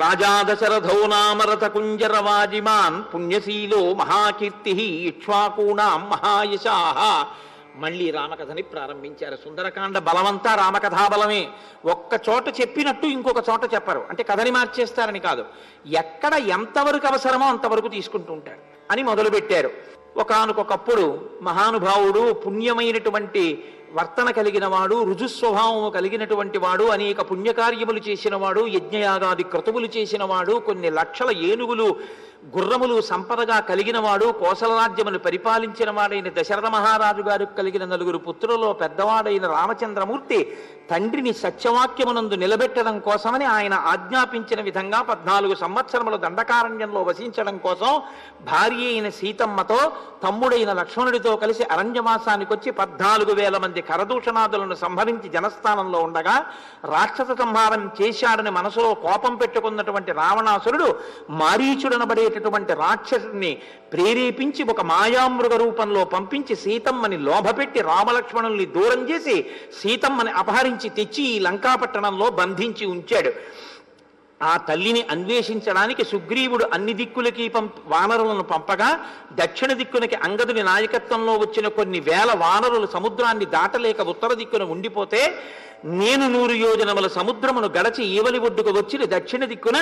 రాజా దశరథో నామ రథకుంజరవాజిమాన్ పుణ్యశీలో మహాకీర్తి ఇక్ష్వాకూణాం మహాయశాః. మళ్ళీ రామకథని ప్రారంభించారు. సుందరకాండ బలమంతా రామకథా బలమే. ఒక్క చోట చెప్పినట్టు ఇంకొక చోట చెప్పరు. అంటే కథని మార్చేస్తారని కాదు, ఎక్కడ ఎంతవరకు అవసరమో అంతవరకు తీసుకుంటూ ఉంటారు అని మొదలుపెట్టారు. ఒకానొకప్పుడు మహానుభావుడు, పుణ్యమైనటువంటి వర్తన కలిగిన వాడు, రుజుస్వభావము కలిగినటువంటి వాడు, అనేక పుణ్యకార్యములు చేసిన వాడు, యజ్ఞయాగాది క్రతువులు చేసిన వాడు, కొన్ని లక్షల ఏనుగులు గుర్రములు సంపదగా కలిగిన వాడు, కోసల రాజ్యమును పరిపాలించిన వాడైన దశరథ మహారాజు గారికి కలిగిన 9 పుత్రులలో పెద్దవాడైన రామచంద్రమూర్తి తండ్రిని సత్యవాక్యమునందు నిలబెట్టడం కోసమని ఆయన ఆజ్ఞాపించిన విధంగా 14 సంవత్సరముల దండకారణ్యంలో వసించడం కోసం భార్య అయిన సీతమ్మతో తమ్ముడైన లక్ష్మణుడితో కలిసి అరణ్యవాసానికి వచ్చి 14,000 మంది కరదూషణాదులను సంహరించి జనస్థానంలో ఉండగా రాక్షస సంహారం చేశాడని మనసులో కోపం పెట్టుకున్నటువంటి రావణాసురుడు మారీచుడనబడేటటువంటి రాక్షసుడిని ప్రేరేపించి ఒక మాయామృగ రూపంలో పంపించి సీతమ్మని లోభపెట్టి రామలక్ష్మణుల్ని దూరం చేసి సీతమ్మని అపహరించి తెచ్చి ఈ లంకాపట్టణంలో బంధించి ఉంచాడు. ఆ తల్లిని అన్వేషించడానికి సుగ్రీవుడు అన్ని దిక్కులకి వానరులను పంపగా దక్షిణ దిక్కునకి అంగదుని నాయకత్వంలో వచ్చిన కొన్ని వేల వానరులు సముద్రాన్ని దాటలేక ఉత్తర దిక్కున ఉండిపోతే నేను 100 యోజనముల సముద్రమును గడచి ఈవలి ఒడ్డుకు వచ్చిన దక్షిణ దిక్కున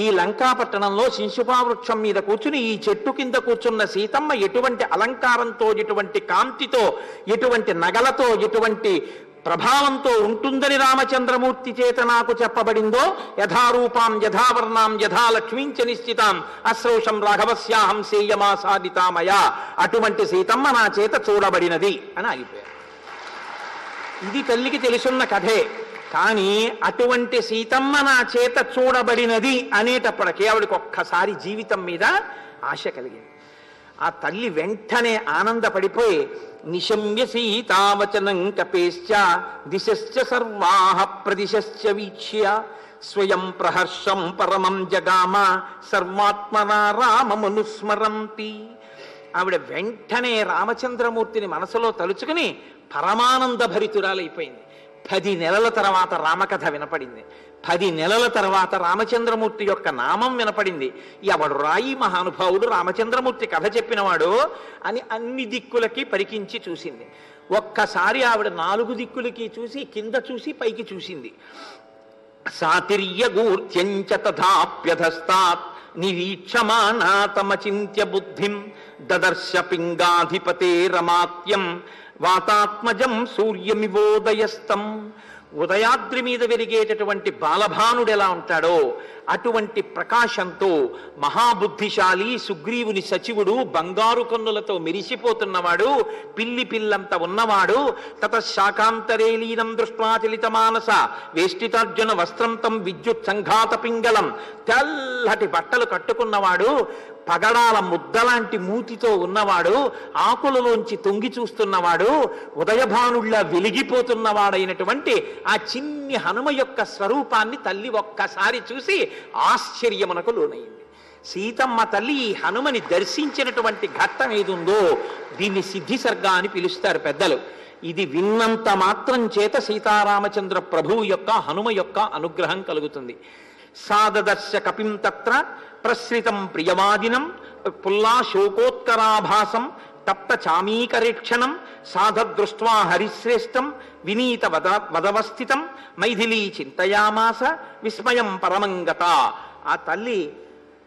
ఈ లంకాపట్టణంలో శింశుపావృక్షం మీద కూర్చుని ఈ చెట్టు కింద కూర్చున్న సీతమ్మ ఎటువంటి అలంకారంతో, ఎటువంటి కాంతితో, ఎటువంటి నగలతో, ఎటువంటి ప్రభావంతో ఉంటుందని రామచంద్రమూర్తి చేత నాకు చెప్పబడిందో, యథారూపాం యథావర్ణాం యథా లక్ష్మీంచ నిశ్చితాం అశ్రోషం రాఘవస్యాహం సేయమాసాదితామయా, అటువంటి సీతమ్మ నా చేత చూడబడినది అని ఆగిపోయారు. ఇది తల్లికి తెలుసున్న కథే. కానీ అటువంటి సీతమ్మ నా చేత చూడబడినది అనేటప్పటికీ ఆవిడకి ఒక్కసారి జీవితం మీద ఆశ కలిగింది. ఆ తల్లి వెంటనే ఆనందపడిపోయి నిశమ్య సీతావచనం కపేశ్చ దిశశ్చ సర్వాః ప్రదిశశ్చ వీక్ష్య స్వయం ప్రహర్షం పరమం జగామ సర్వాత్మనా రామమనుస్మరంతి. ఆవిడ వెంటనే రామచంద్రమూర్తిని మనసులో తలుచుకుని పరమానంద భరితురాలైపోయింది. 10 నెలల తర్వాత రామకథ వినపడింది. 10 నెలల తర్వాత రామచంద్రమూర్తి యొక్క నామం వినపడింది. ఎవడు రాయి మహానుభావుడు రామచంద్రమూర్తి కథ చెప్పినవాడు అని అన్ని దిక్కులకి పరికించి చూసింది. ఒక్కసారి ఆవిడ 4 దిక్కులకి చూసి, కింద చూసి, పైకి చూసింది. సాతిర్యగూర్త్యంచ తథాప్యధస్తాత్ నిరీక్షమానా తమచింత్య బుద్ధిం దదర్శ పింగాధిపతే రమాత్యం వాతాత్మజం సూర్యమివోదయస్తం. ఉదయాద్రి మీద వెలిగేటటువంటి బాలభానుడు ఎలా ఉంటాడో అటువంటి ప్రకాశంతో మహాబుద్ధిశాలి సుగ్రీవుని సచివుడు, బంగారు కన్నులతో మెరిసిపోతున్నవాడు, పిల్లి పిల్లంత ఉన్నవాడు. తతశాకాంతరేలీనం దృష్ట్వా చలిత మానస వేష్టితార్జున వస్త్రం తం విద్యుత్ సంఘాత పింగళం, తెల్లటి బట్టలు కట్టుకున్నవాడు, పగడాల ముద్దలాంటి మూతితో ఉన్నవాడు, ఆకులలోంచి తొంగి చూస్తున్నవాడు, ఉదయభానుళ్ళ వెలిగిపోతున్నవాడైనటువంటి ఆ చిన్ని హనుమ యొక్క స్వరూపాన్ని తల్లి ఒక్కసారి చూసి ఆశ్చర్యమునకు లోనైంది. సీతమ్మ తల్లి ఈ హనుమని దర్శించినటువంటి ఘట్టం ఏదుందో దీన్ని సిద్ధిసర్గ అని పిలుస్తారు పెద్దలు. ఇది విన్నంత మాత్రం చేత సీతారామచంద్ర ప్రభువు యొక్క, హనుమ యొక్క అనుగ్రహం కలుగుతుంది. సాదదర్శ కపిం తత్ర ప్రసృతం ప్రియవాదినం పుల్లా శోకోత్కరాభాసం తప్త చామీకరేక్షణం సాధదృష్ట్వా హరిశ్రేష్టం వినీత వదవస్థితం మైథిలీ చింతయామాస విస్మయం పరమంగత. ఆ తల్లి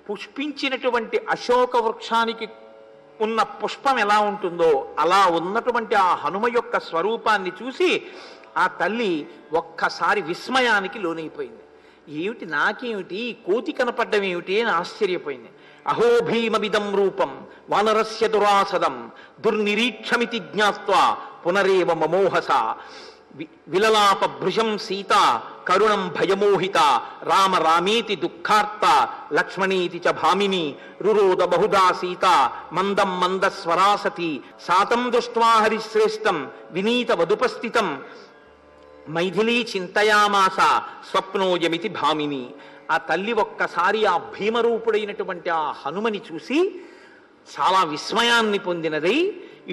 పుష్పించినటువంటి అశోక వృక్షానికి ఉన్న పుష్పం ఎలా ఉంటుందో అలా ఉన్నటువంటి ఆ హనుమ యొక్క స్వరూపాన్ని చూసి ఆ తల్లి ఒక్కసారి విస్మయానికి లోనైపోయింది. ఏమిటి, నాకేమిటి, కోతి కనపడ్డం ఏమిటి అని ఆశ్చర్యపోయింది. అహో భీమవిదం రూపం వానరస్య దురాసదం దుర్నిరీక్షమితి జ్ఞాత్వా పునరేవ మమోహస విలలాప భృశం సీత కరుణం భయమోహిత రామ రామేతి దుఃఖార్త లక్ష్మణీతి చ భామిని రురోద బహుదా సీత మందం మందస్వరాసతి సాతం దృష్ట్వా హరిశ్రేష్టం వినీత వదుపస్థితం మైథిలీ చింతయామాస స్వప్నోయమితి భామిని. ఆ తల్లి ఒక్కసారి ఆ భీమరూపుడైనటువంటి ఆ హనుమని చూసి చాలా విస్మయాన్ని పొందినదై,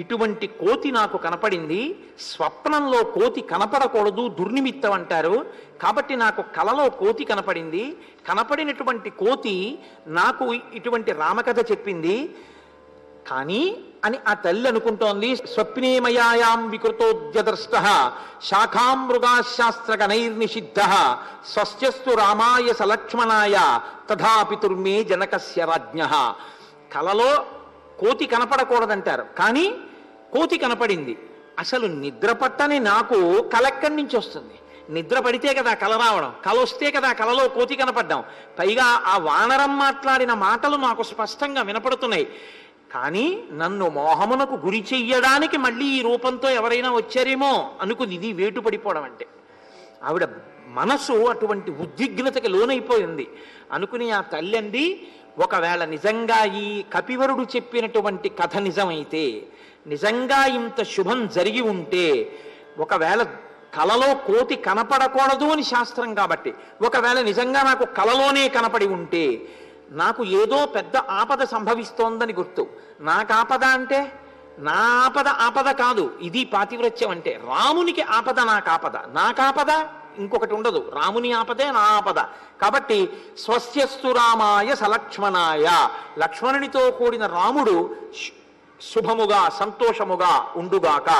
ఇటువంటి కోతి నాకు కనపడింది, స్వప్నంలో కోతి కనపడకూడదు, దుర్నిమిత్తం అంటారు, కాబట్టి నాకు కలలో కోతి కనపడింది, కనపడినటువంటి కోతి నాకు ఇటువంటి రామకథ చెప్పింది కానీ అని ఆ తల్లి అనుకుంటోంది. స్వప్నే మయాయాం వికృతోద్యదర్ష్ట శాఖాం మృగాశాస్త్రగణైర్నిషిద్ధ స్వస్యస్తు రామాయ సలక్ష్మణాయ తథాపితుర్మే జనకస్య రాజ్ఞః. కలలో కోతి కనపడకూడదంటారు కానీ కోతి కనపడింది. అసలు నిద్ర పట్టని నాకు కల ఎక్కడి నుంచి వస్తుంది? నిద్ర పడితే కదా కల రావడం, కల వస్తే కదా కలలో కోతి కనపడ్డాం. పైగా ఆ వానరం మాట్లాడిన మాటలు నాకు స్పష్టంగా వినపడుతున్నాయి. కానీ నన్ను మోహమునకు గురి చెయ్యడానికి మళ్ళీ ఈ రూపంతో ఎవరైనా వచ్చారేమో అనుకుని ఇది వేటు పడిపోవడం అంటే. ఆవిడ మనసు అటువంటి ఉద్విగ్నతకి లోనైపోయింది. అనుకుని ఆ తల్లి అంది, ఒకవేళ నిజంగా ఈ కపివరుడు చెప్పినటువంటి కథ నిజమైతే, నిజంగా ఇంత శుభం జరిగి ఉంటే, ఒకవేళ కలలో కోతి కనపడకూడదు అని శాస్త్రం కాబట్టి, ఒకవేళ నిజంగా నాకు కలలోనే కనపడి ఉంటే నాకు ఏదో పెద్ద ఆపద సంభవిస్తోందని గుర్తు. నాకు ఆపద అంటే నా ఆపద ఆపద కాదు, ఇది పాతివ్రత్యం అంటే. రామునికి ఆపద నాకాపద ఇంకొకటి ఉండదు. రాముని ఆపదే నా ఆపద. కాబట్టి స్వస్యస్తు రామాయ సలక్ష్మణాయ, లక్ష్మణునితో కూడిన రాముడు శుభముగా సంతోషముగా ఉండుగాక.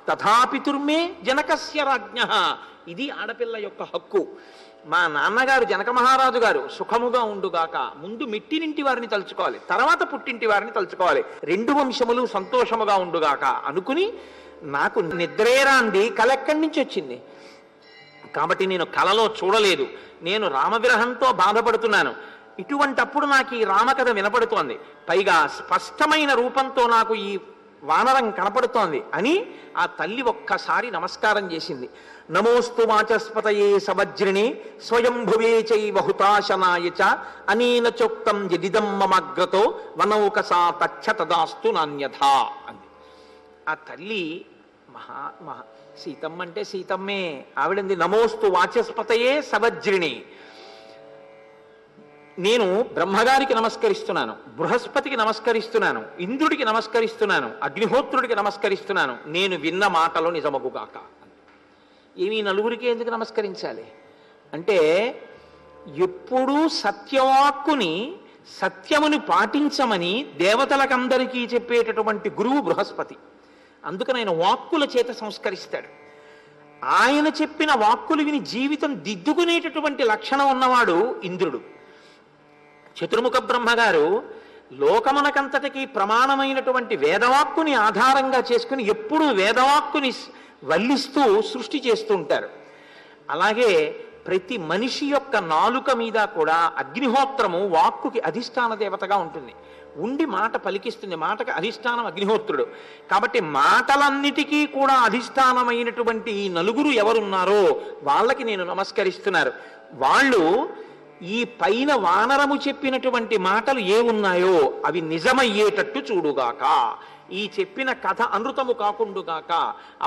తథాపితుర్మే జనకస్య రాజ్ఞః, ఇది ఆడపిల్ల యొక్క హక్కు. మా నాన్నగారు జనక మహారాజు గారు సుఖముగా ఉండుగాక. ముందు మిట్టినింటి వారిని తలుచుకోవాలి, తర్వాత పుట్టింటి వారిని తలుచుకోవాలి. రెండు వంశములు సంతోషముగా ఉండుగాక అనుకుని నాకు నిద్రేరాంది కల ఎక్కడి నుంచి వచ్చింది? కాబట్టి నేను కలలో చూడలేదు, నేను రామవిరహంతో బాధపడుతున్నాను. ఇటువంటప్పుడు నాకు ఈ రామకథ వినపడుతోంది, పైగా స్పష్టమైన రూపంతో నాకు ఈ వానరం కనపడుతోంది అని ఆ తల్లి ఒక్కసారి నమస్కారం చేసింది. నమోస్తు వాచస్పతయే సవజ్రిణి స్వయంభువే చైవ హుతాశనాయ చ అనేన చోక్తం యదిదం మమగ్రతో వనౌకసా తచ్చ తదాస్తు నాన్యథా అంది. ఆ తల్లి సీతమ్మ అంటే సీతమ్మే. ఆవిడంది నమోస్తు వాచస్పతయే సవజ్రిణి, నేను బ్రహ్మగారికి నమస్కరిస్తున్నాను, బృహస్పతికి నమస్కరిస్తున్నాను, ఇంద్రుడికి నమస్కరిస్తున్నాను, అగ్నిహోత్రుడికి నమస్కరిస్తున్నాను, నేను విన్న మాటలు నిజమగుగాక. ఏమీ నలుగురికి ఎందుకు నమస్కరించాలి అంటే, ఎప్పుడూ సత్యవాక్కుని సత్యముని పాటించమని దేవతలకందరికీ చెప్పేటటువంటి గురువు బృహస్పతి. అందుకని ఆయన వాక్కుల చేత సంస్కరిస్తాడు. ఆయన చెప్పిన వాక్కులు విని జీవితం దిద్దుకునేటటువంటి లక్షణం ఉన్నవాడు ఇంద్రుడు. చతుర్ముఖ బ్రహ్మగారు లోకమునకంతటికి ప్రమాణమైనటువంటి వేదవాక్కుని ఆధారంగా చేసుకుని ఎప్పుడూ వేదవాక్కుని వల్లిస్తూ సృష్టి చేస్తూ ఉంటారు. అలాగే ప్రతి మనిషి యొక్క నాలుక మీద కూడా అగ్నిహోత్రము వాక్కుకి అధిష్టాన దేవతగా ఉంటుంది, ఉండి మాట పలికిస్తుంది. మాటకి అధిష్టానం అగ్నిహోత్రుడు. కాబట్టి మాటలన్నిటికీ కూడా అధిష్టానమైనటువంటి ఈ నలుగురు ఎవరున్నారో వాళ్ళకి నేను నమస్కరిస్తున్నారు. వాళ్ళు ఈ పైన వానరము చెప్పినటువంటి మాటలు ఏ ఉన్నాయో అవి నిజమయ్యేటట్టు చూడుగాక. ఈ చెప్పిన కథ అనృతము కాకుండుగాక,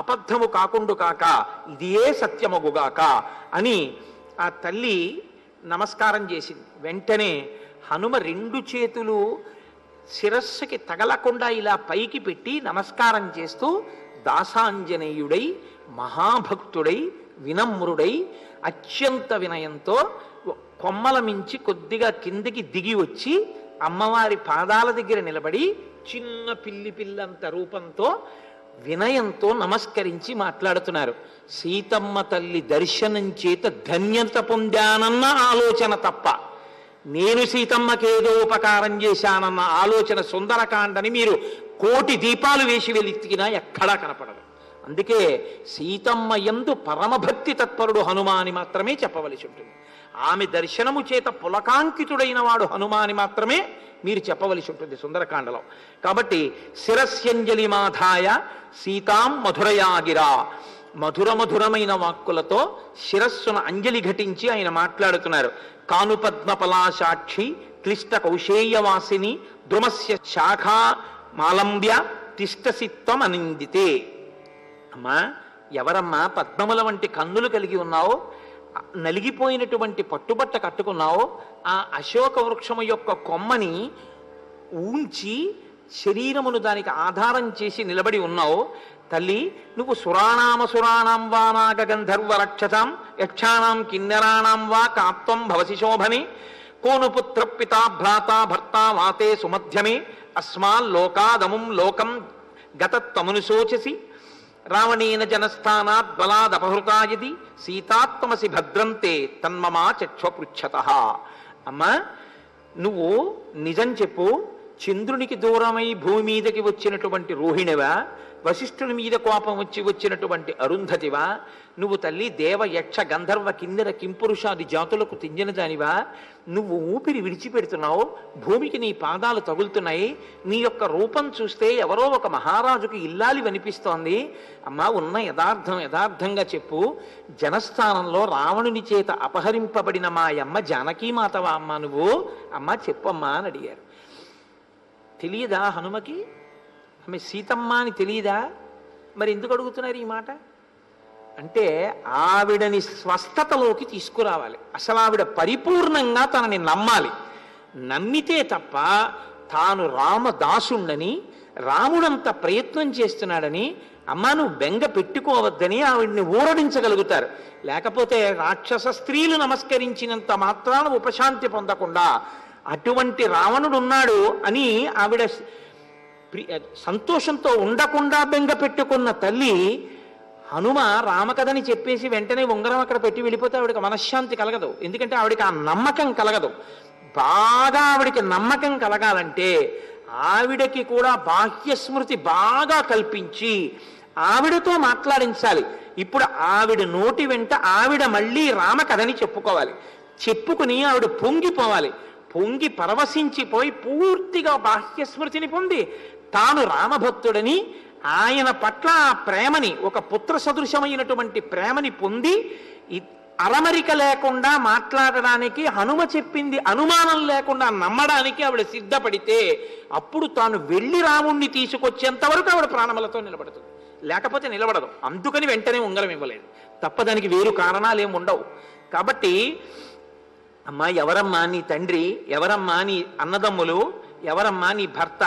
అబద్ధము కాకుండుగాక, ఇదే సత్యమగుగాక అని ఆ తల్లి నమస్కారం చేసింది. వెంటనే హనుమ రెండు చేతులు శిరస్సుకి తగలకుండా ఇలా పైకి పెట్టి నమస్కారం చేస్తూ దాసాంజనేయుడై మహాభక్తుడై వినమ్రుడై అత్యంత వినయంతో కొమ్మల మించి కొద్దిగా కిందికి దిగి వచ్చి అమ్మవారి పాదాల దగ్గర నిలబడి చిన్న పిల్లంత రూపంతో వినయంతో నమస్కరించి మాట్లాడుతున్నారు. సీతమ్మ తల్లి దర్శనం చేత ధన్యత పొందానన్న ఆలోచన తప్ప, నేను సీతమ్మకేదో ఉపకారం చేశానన్న ఆలోచన సుందరకాండని మీరు కోటి దీపాలు వేసి వెలితికినా ఎక్కడా కనపడదు. అందుకే సీతమ్మ యందు పరమభక్తి తత్పరుడు హనుమ అని మాత్రమే చెప్పవలసి ఉంటుంది. ఆమె దర్శనము చేత పులకాంకితుడైన వాడు హనుమాని మాత్రమే మీరు చెప్పవలసి ఉంటుంది సుందరకాండలో. కాబట్టి శిరస్యంజలి మాధాయ సీతాం మధురయాగిరా, మధురమైన వాక్కులతో శిరస్సును అంజలి ఘటించి ఆయన మాట్లాడుతున్నారు. కానుపద్మపలాసాక్షి క్లిష్ట కౌశేయవాసిని ద్రుమస్య శాఖా మాలంబ్య తిష్టసిత్వం అనిందితే. అమ్మా, ఎవరమ్మా పద్మముల వంటి కన్నులు కలిగి ఉన్నావో, నలిగిపోయినటువంటి పట్టుబట్ట కట్టుకున్నావో, ఆ అశోక వృక్షము యొక్క కొమ్మని ఊంచి శరీరమును దానికి ఆధారం చేసి నిలబడి ఉన్నావు తల్లి, నువ్వు సురాణాం వా నాగ గంధర్వ రక్షసాం యక్షాణం కిన్నెరాణం వా కాత్వం భవసి శోభనే కోను పుత్ర పితా భ్రాత భర్త వాతే సుమధ్యమే అస్మాల్లోకాదముం లోకం గతత్వమునుశోచసి రావణేన జనస్థానాత్ బలాదపహృతాయది సీతాత్మసి భద్రంతే తన్మమా చక్షపృచ్ఛతః. అమ్మా, నువ్వు నిజం చెప్పు, చంద్రునికి దూరమై భూమి మీదకి వచ్చినటువంటి రోహిణివా, వశిష్ఠుని మీద కోపం వచ్చి వచ్చినటువంటి అరుంధతివా, నువ్వు తల్లి దేవ యక్ష గంధర్వ కిన్నెర కింపురుషాది జాతులకు తింజన దానివా, నువ్వు ఊపిరి విడిచిపెడుతున్నావు, భూమికి నీ పాదాలు తగులుతున్నాయి, నీ యొక్క రూపం చూస్తే ఎవరో ఒక మహారాజుకి ఇల్లాలి అనిపిస్తోంది. అమ్మా, ఉన్న యథార్థంగా చెప్పు, జనస్థానంలో రావణుని చేత అపహరింపబడిన మా అమ్మ జానకీమాతవా అమ్మా నువ్వు? అమ్మా చెప్పమ్మా అని అడిగారు. తెలియదా హనుమకి? ఆమె సీతమ్మ అని తెలియదా? మరి ఎందుకు అడుగుతున్నారు ఈ మాట అంటే, ఆవిడని స్వస్థతలోకి తీసుకురావాలి. అసలు ఆవిడ పరిపూర్ణంగా తనని నమ్మాలి. నమ్మితే తప్ప తాను రామదాసుండని, రాముడంత ప్రయత్నం చేస్తున్నాడని, అమ్మా నువ్వు బెంగ పెట్టుకోవద్దని ఆవిడ్ని ఊరడించగలుగుతారు. లేకపోతే రాక్షస స్త్రీలు నమస్కరించినంత మాత్రాన ఉపశాంతి పొందకుండా అటువంటి రావణుడు ఉన్నాడు అని ఆవిడ సంతోషంతో ఉండకుండా బెంగ పెట్టుకున్న తల్లి హనుమ రామకథని చెప్పేసి వెంటనే ఉంగరం అక్కడ పెట్టి వెళ్ళిపోతే ఆవిడకి మనశ్శాంతి కలగదు. ఎందుకంటే ఆవిడకి ఆ నమ్మకం కలగదు. బాగా ఆవిడికి నమ్మకం కలగాలంటే ఆవిడకి కూడా బాహ్య స్మృతి బాగా కల్పించి ఆవిడతో మాట్లాడించాలి. ఇప్పుడు ఆవిడ నోటి వెంట ఆవిడ మళ్ళీ రామకథని చెప్పుకోవాలి. చెప్పుకుని ఆవిడ పొంగిపోవాలి. పొంగి పరవశించిపోయి పూర్తిగా బాహ్య స్మృతిని పొంది తాను రామభక్తుడని, ఆయన పట్ల ఆ ప్రేమని, ఒక పుత్ర సదృశమైనటువంటి ప్రేమని పొంది అరమరిక లేకుండా మాట్లాడడానికి, హనుమ చెప్పింది అనుమానం లేకుండా నమ్మడానికి ఆవిడ సిద్ధపడితే అప్పుడు తాను వెళ్ళి రాముణ్ణి తీసుకొచ్చేంత వరకు ఆవిడ ప్రాణములతో నిలబడుతుంది. లేకపోతే నిలబడదు. అందుకని వెంటనే ఉంగరం ఇవ్వలేదు తప్ప దానికి వేరు కారణాలు ఏమి ఉండవు. కాబట్టి అమ్మా, ఎవరమ్మా నీ తండ్రి, ఎవరమ్మా నీ అన్నదమ్ములు, ఎవరమ్మా నీ భర్త?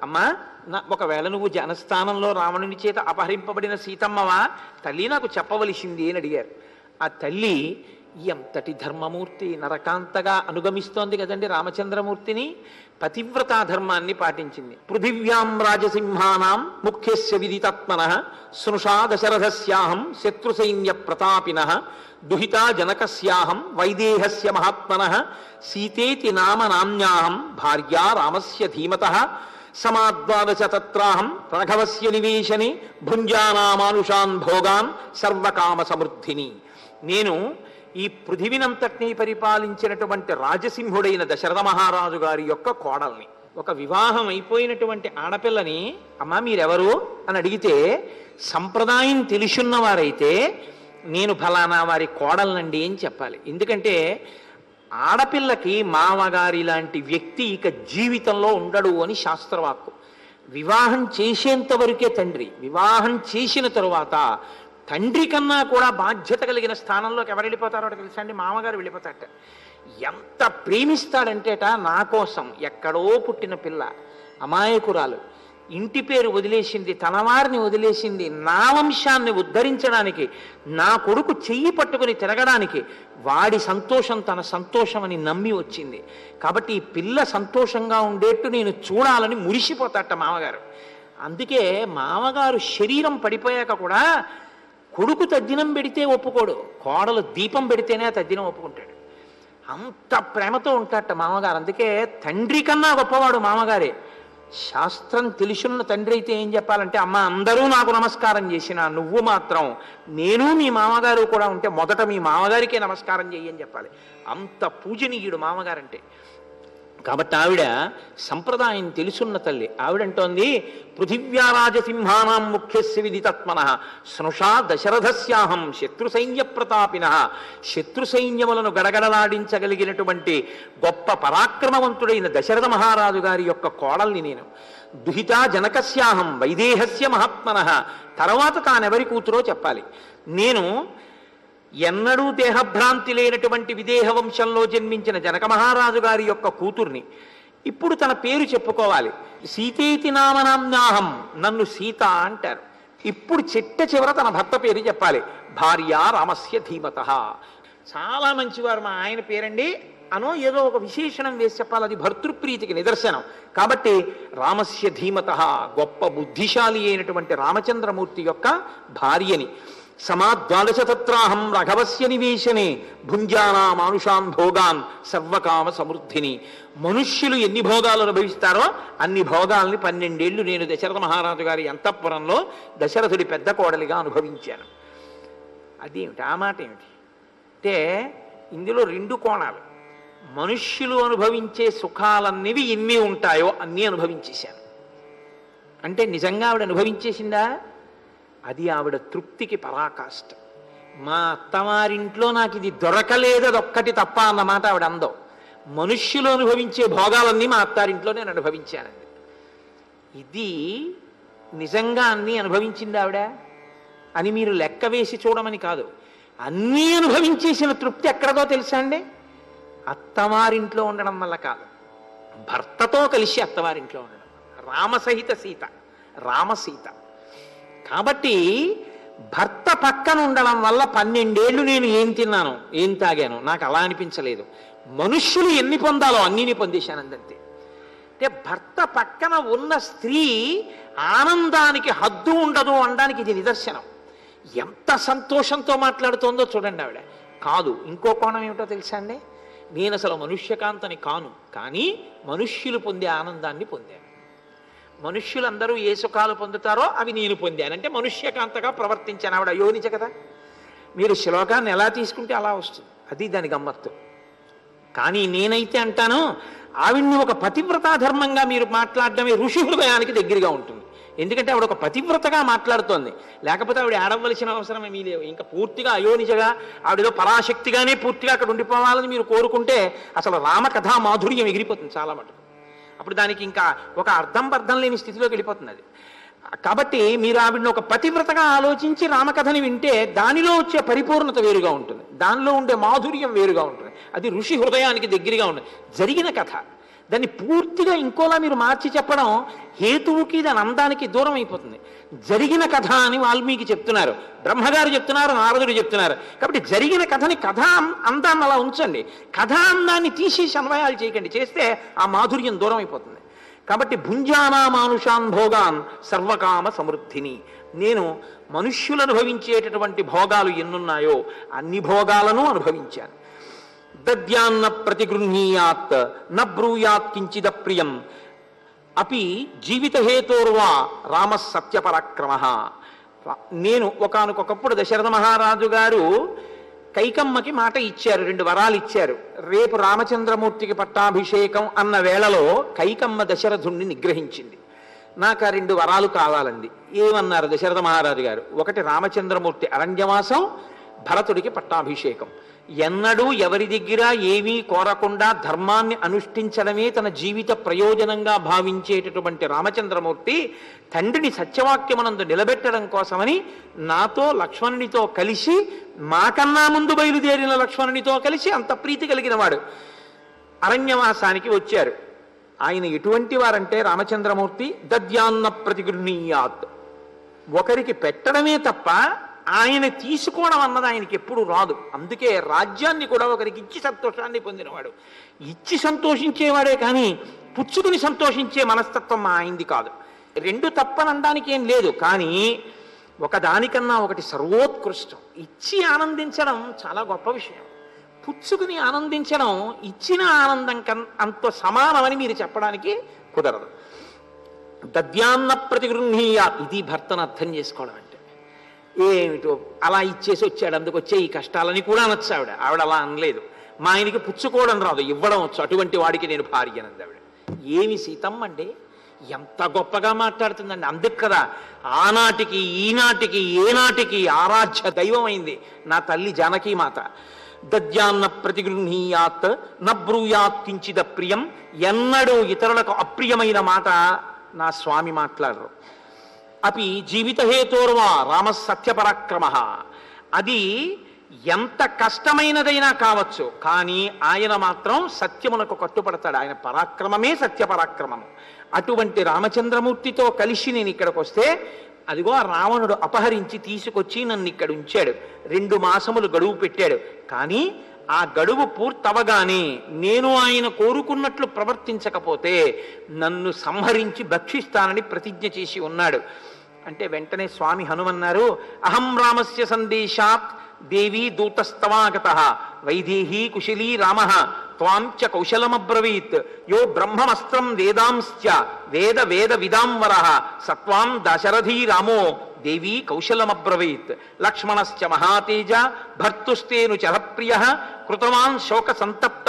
అమ్మా, ఒకవేళ నువ్వు జనస్థానంలో రావణుని చేత అపహరింపబడిన సీతమ్మవా తల్లి, నాకు చెప్పవలసింది అని అడిగారు. ఆ తల్లి ఎంతటి ధర్మమూర్తి, నరకాంతగా అనుగమిస్తోంది కదండి రామచంద్రమూర్తిని. పతివ్రతా ధర్మాన్ని పాటించింది. పృథివ్యాం రాజసింహానాం ముఖ్యస్య విదితాత్మనః స్నుషా దశరథస్యాహం శత్రుసైన్య ప్రతాపినః దుహితా జనకస్యాహం వైదేహస్య మహాత్మనః సీతేతి నామ నామ్యాహం భార్యా రామస్య ధీమతః సమాద్వాదశ తత్రాహం రాఘవస్య నివేశనే భుంజానామానుషాన్ భోగాన్ సర్వకామ సమృద్ధిని. నేను ఈ పృథివినంతటినీ పరిపాలించినటువంటి రాజసింహుడైన దశరథ మహారాజు గారి యొక్క కోడల్ని. ఒక వివాహం అయిపోయినటువంటి ఆడపిల్లని అమ్మా మీరెవరు అని అడిగితే సంప్రదాయం తెలుసున్నవారైతే నేను ఫలానా వారి కోడలనండి అని చెప్పాలి. ఎందుకంటే ఆడపిల్లకి మామగారి లాంటి వ్యక్తి ఇక జీవితంలో ఉండడు అని శాస్త్రవాక్కు. వివాహం చేసేంత వరకే తండ్రి. వివాహం చేసిన తరువాత తండ్రి కన్నా కూడా బాధ్యత కలిగిన స్థానంలోకి ఎవరు వెళ్ళిపోతారో తెలుసా అండి? మామగారు వెళ్ళిపోతారట. ఎంత ప్రేమిస్తాడంటేట, నా కోసం ఎక్కడో పుట్టిన పిల్ల, అమాయకురాలు, ఇంటి పేరు వదిలేసింది, తన వారిని వదిలేసింది, నా వంశాన్ని ఉద్ధరించడానికి, నా కొడుకు చెయ్యి పట్టుకుని తిరగడానికి, వాడి సంతోషం తన సంతోషం అని నమ్మి వచ్చింది. కాబట్టి ఈ పిల్ల సంతోషంగా ఉండేట్టు నేను చూడాలని మురిసిపోతాట మామగారు. అందుకే మామగారు శరీరం పడిపోయాక కూడా కొడుకు తద్దినం పెడితే ఒప్పుకోడు, కోడలు దీపం పెడితేనే తద్దినం ఒప్పుకుంటాడు. అంత ప్రేమతో ఉంటాడట మామగారు. అందుకే తండ్రి కన్నా గొప్పవాడు మామగారే. శాస్త్రం తెలుసున్న తండ్రి అయితే ఏం చెప్పాలంటే, అమ్మ అందరూ నాకు నమస్కారం చేసినా నువ్వు మాత్రం, నేను మీ మామగారు కూడా ఉంటే మొదట మీ మామగారికే నమస్కారం చెయ్యి అని చెప్పాలి. అంత పూజనీయుడు మామగారంటే. కాబట్టి ఆవిడ సంప్రదాయం తెలుసున్న తల్లి. ఆవిడంటోంది, పృథివ్యారాజసింహానాం ముఖ్యస్య విదితత్మన స్నుషా దశరథస్యాహం శత్రు సైన్య ప్రతాపిన. శత్రు సైన్యములను గడగడలాడించగలిగినటువంటి గొప్ప పరాక్రమవంతుడైన దశరథ మహారాజు గారి యొక్క కోడల్ని నేను. దుహితా జనకస్యాహం వైదేహస్య మహాత్మన. తర్వాత తానెవరి కూతురో చెప్పాలి. నేను ఎన్నడూ దేహభ్రాంతి లేనటువంటి విదేహ వంశంలో జన్మించిన జనక మహారాజు గారి యొక్క కూతుర్ని. ఇప్పుడు తన పేరు చెప్పుకోవాలి. సీతేతి నామనామ్నాహం, నన్ను సీత అంటారు. ఇప్పుడు చిట్ట తన భర్త పేరు చెప్పాలి. భార్య రామస్య ధీమత. చాలా మంచివారు మా ఆయన పేరండి అనో ఏదో ఒక విశేషణం వేసి చెప్పాలి. అది భర్తృప్రీతికి నిదర్శనం. కాబట్టి రామస్య ధీమత, గొప్ప బుద్ధిశాలి అయినటువంటి రామచంద్రమూర్తి యొక్క భార్యని. సమాద్వాదశతత్రాహం రఘవస్య నివేశనే భుంజానా మానుషాన్ భోగాన్ సర్వకామ సమృద్ధిని. మనుష్యులు ఎన్ని భోగాలు అనుభవిస్తారో అన్ని భోగాల్ని 12 ఏళ్ళు నేను దశరథ మహారాజు గారి అంతఃపురంలో దశరథుడి పెద్ద కోడలిగా అనుభవించాను. అదేమిటి ఆ మాట ఏమిటి అంటే, ఇందులో 2 కోణాలు. మనుష్యులు అనుభవించే సుఖాలన్నవి ఎన్ని ఉంటాయో అన్నీ అనుభవించేశాను అంటే నిజంగా ఆవిడ అనుభవించేసిందా? అది ఆవిడ తృప్తికి పరాకాష్ట. మా అత్తవారింట్లో నాకు ఇది దొరకలేదు, అదొక్కటి తప్ప అన్నమాట ఆవిడ అందం. మనుష్యులు అనుభవించే భోగాలన్నీ మా అత్తారింట్లో నేను అనుభవించానండి. ఇది నిజంగా అన్నీ అనుభవించింది ఆవిడ అని మీరు లెక్క వేసి చూడమని కాదు. అన్నీ అనుభవించేసిన తృప్తి ఎక్కడదో తెలుసా అండి? అత్తవారింట్లో ఉండడం వల్ల కాదు, భర్తతో కలిసి అత్తవారింట్లో ఉండడం. రామసహిత సీత, రామసీత. కాబట్టి భర్త పక్కన ఉండడం వల్ల 12 ఏళ్ళు నేను ఏం తిన్నాను, ఏం తాగాను నాకు అలా అనిపించలేదు. మనుష్యులు ఎన్ని పొందాలో అన్నీ పొందేశాను అంతే. అంటే భర్త పక్కన ఉన్న స్త్రీ ఆనందానికి హద్దు ఉండదు అనడానికి ఇది నిదర్శనం. ఎంత సంతోషంతో మాట్లాడుతోందో చూడండి ఆవిడ. కాదు, ఇంకో కోణం ఏమిటో తెలుసా అండి? నేను అసలు మనుష్యకాంతని కాను, కానీ మనుష్యులు పొందే ఆనందాన్ని పొందాను. మనుష్యులందరూ ఏ సుఖాలు పొందుతారో అవి నేను పొందానంటే మనుష్యకాంతగా ప్రవర్తించాను. ఆవిడ యోనిచ కదా. మీరు శ్లోకాన్ని ఎలా తీసుకుంటే అలా వస్తుంది, అది దాని గమ్మత్తు. కానీ నేనైతే అంటాను, ఆవిడ్ని ఒక పతివ్రతా ధర్మంగా మీరు మాట్లాడడమే ఋషి హృదయానికి దగ్గరగా ఉంటుంది. ఎందుకంటే ఆవిడ ఒక పతివ్రతగా మాట్లాడుతోంది. లేకపోతే ఆవిడ ఆడవలసిన అవసరం ఏమీ లేవు. ఇంకా పూర్తిగా అయోనిజగా ఆవిడేదో పరాశక్తిగానే పూర్తిగా అక్కడ ఉండిపోవాలని మీరు కోరుకుంటే అసలు రామకథా మాధుర్యం ఎగిరిపోతుంది చాలా మటుకు. అప్పుడు దానికి ఇంకా ఒక అర్థం లేని స్థితిలోకి వెళ్ళిపోతుంది అది. కాబట్టి మీరు ఆవిడని ఒక పతివ్రతగా ఆలోచించి రామకథని వింటే దానిలో వచ్చే పరిపూర్ణత వేరుగా ఉంటుంది, దానిలో ఉండే మాధుర్యం వేరుగా ఉంటుంది. అది ఋషి హృదయానికి దగ్గరగా ఉంటుంది. జరిగిన కథ దాన్ని పూర్తిగా ఇంకోలా మీరు మార్చి చెప్పడం హేతువుకి దాని అందానికి దూరం అయిపోతుంది. జరిగిన కథ అని వాల్మీకి చెప్తున్నారు, బ్రహ్మగారు చెప్తున్నారు, నారదుడు చెప్తున్నారు. కాబట్టి జరిగిన కథని కథ అందాన్ని అలా ఉంచండి, కథా అందాన్ని తీసేసి అన్వయాలు చేయకండి. చేస్తే ఆ మాధుర్యం దూరం అయిపోతుంది. కాబట్టి భుంజానా మానుషాన్ భోగాన్ సర్వకామ సమృద్ధిని. నేను మనుష్యులు అనుభవించేటటువంటి భోగాలు ఎన్నున్నాయో అన్ని భోగాలను అనుభవించాను. దద్యాన్న ప్రతిగృహ్ణీయాత్ న బ్రూయాత్ కించిద ప్రియం అపి జీవితహేతోర్వా రామ సత్యపరాక్రమ. నేను ఒకానొకప్పుడు దశరథ మహారాజు గారు కైకమ్మకి మాట ఇచ్చారు, 2 వరాలు ఇచ్చారు. రేపు రామచంద్రమూర్తికి పట్టాభిషేకం అన్న వేళలో కైకమ్మ దశరథుణ్ణి నిగ్రహించింది. నాకు ఆ 2 వరాలు కావాలండి. ఏమన్నారు దశరథ మహారాజు గారు? ఒకటి రామచంద్రమూర్తి అరణ్యవాసం, భరతుడికి పట్టాభిషేకం. ఎన్నడూ ఎవరి దగ్గర ఏమీ కోరకుండా ధర్మాన్ని అనుష్ఠించడమే తన జీవిత ప్రయోజనంగా భావించేటటువంటి రామచంద్రమూర్తి తండ్రిని సత్యవాక్యమునందు నిలబెట్టడం కోసమని నాతో లక్ష్మణునితో కలిసి, మాకన్నా ముందు బయలుదేరిన లక్ష్మణునితో కలిసి అంత ప్రీతి కలిగిన వాడు అరణ్యవాసానికి వచ్చారు. ఆయన ఎటువంటి వారంటే రామచంద్రమూర్తి దద్యాన్న ప్రతిగృహ్ణీయాత్, ఒకరికి పెట్టడమే తప్ప ఆయన తీసుకోవడం అన్నది ఆయనకి ఎప్పుడు రాదు. అందుకే రాజ్యాన్ని కూడా ఒకరికి ఇచ్చి సంతోషాన్ని పొందినవాడు. ఇచ్చి సంతోషించేవాడే కానీ పుచ్చుకుని సంతోషించే మనస్తత్వం ఆయనది కాదు. 2 తప్పనడానికి ఏం లేదు, కానీ ఒకదానికన్నా ఒకటి సర్వోత్కృష్టం. ఇచ్చి ఆనందించడం చాలా గొప్ప విషయం, పుచ్చుకుని ఆనందించడం ఇచ్చిన ఆనందం అంత సమానమని మీరు చెప్పడానికి కుదరదు. దద్యాన్న ప్రతిగృహీయ, ఇది భర్తను అర్థం చేసుకోవడం అంటే. ఏమిటో అలా ఇచ్చేసి వచ్చాడు, అందుకొచ్చే ఈ కష్టాలని కూడా అనొచ్చు ఆవిడ. ఆవిడ అలా అనలేదు. మా ఆయనకి పుచ్చుకోవడం రాదు, ఇవ్వడం వచ్చు, అటువంటి వాడికి నేను భార్యనంది ఆవిడ. ఏమి సీతమ్మ అండి, ఎంత గొప్పగా మాట్లాడుతుందండి. అందుకు కదా ఆనాటికి ఈనాటికి ఏనాటికి ఆరాధ్య దైవం అయింది నా తల్లి జానకీమాత. దద్యాన్న ప్రతిగృహీయాత్ నబ్రూయాత్ కించిద ప్రియం, ఎన్నడూ ఇతరులకు అప్రియమైన మాట నా స్వామి మాట్లాడరు. అపి జీవితహేతోర్వా రామ సత్యపరాక్రమ, అది ఎంత కష్టమైనదైనా కావచ్చు, కానీ ఆయన మాత్రం సత్యమునకు కట్టుపడతాడు. ఆయన పరాక్రమమే సత్యపరాక్రమము. అటువంటి రామచంద్రమూర్తితో కలిసి నేను ఇక్కడికి వస్తే, అదిగో ఆ రావణుడు అపహరించి తీసుకొచ్చి నన్ను ఇక్కడ ఉంచాడు. 2 మాసములు గడువు పెట్టాడు. కానీ ఆ గడువు పూర్తవగానే నేను ఆయన కోరుకున్నట్లు ప్రవర్తించకపోతే నన్ను సంహరించి భక్షిస్తానని ప్రతిజ్ఞ చేసి ఉన్నాడు. అంటే వెంటనే స్వామి హనుమన్నారు, అహం రామస్య సందేశాత్ దేవీ దూతస్తవాగత వైదేహీ కుశలీ రామ త్వాం చ కౌశలమబ్రవీత్ యో బ్రహ్మమస్త్రం వేదాంశ్చ వేద వేద విదాంవర సత్వాం దశరథీ రామో దేవీ కౌశలమబ్రవీత్ లక్ష్మణశ్చ మహాతేజ భర్తుస్తేను చరప్రియ కృతవాన్ శోక సంతప్త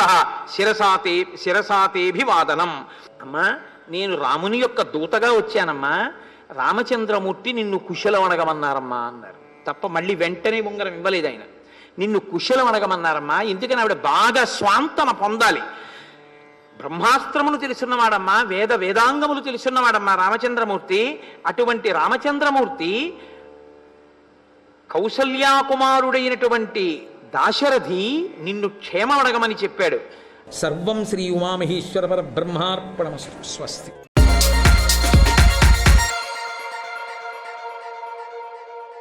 శిరసాతేభివాదనం. అమ్మా, నేను రాముని యొక్క దూతగా వచ్చానమ్మా, రామచంద్రమూర్తి నిన్ను కుశలం అడగమన్నారమ్మా అన్నారు. తప్ప మళ్ళీ వెంటనే ఉంగరం ఇవ్వలేదు ఆయన. నిన్ను కుశలం అడగమన్నారమ్మా. ఎందుకని ఆవిడ బాగా స్వాంతన పొందాలి. బ్రహ్మాస్త్రములు తెలుసున్నవాడమ్మా, వేదాంగములు తెలుసున్నవాడమ్మా రామచంద్రమూర్తి. అటువంటి రామచంద్రమూర్తి కౌసల్యాకుమారుడైనటువంటి దాశరథి నిన్ను క్షేమం అడగమని చెప్పాడు. సర్వం శ్రీ ఉమామహేశ్వర పరబ్రహ్మార్పణమస్తు. స్వస్తి.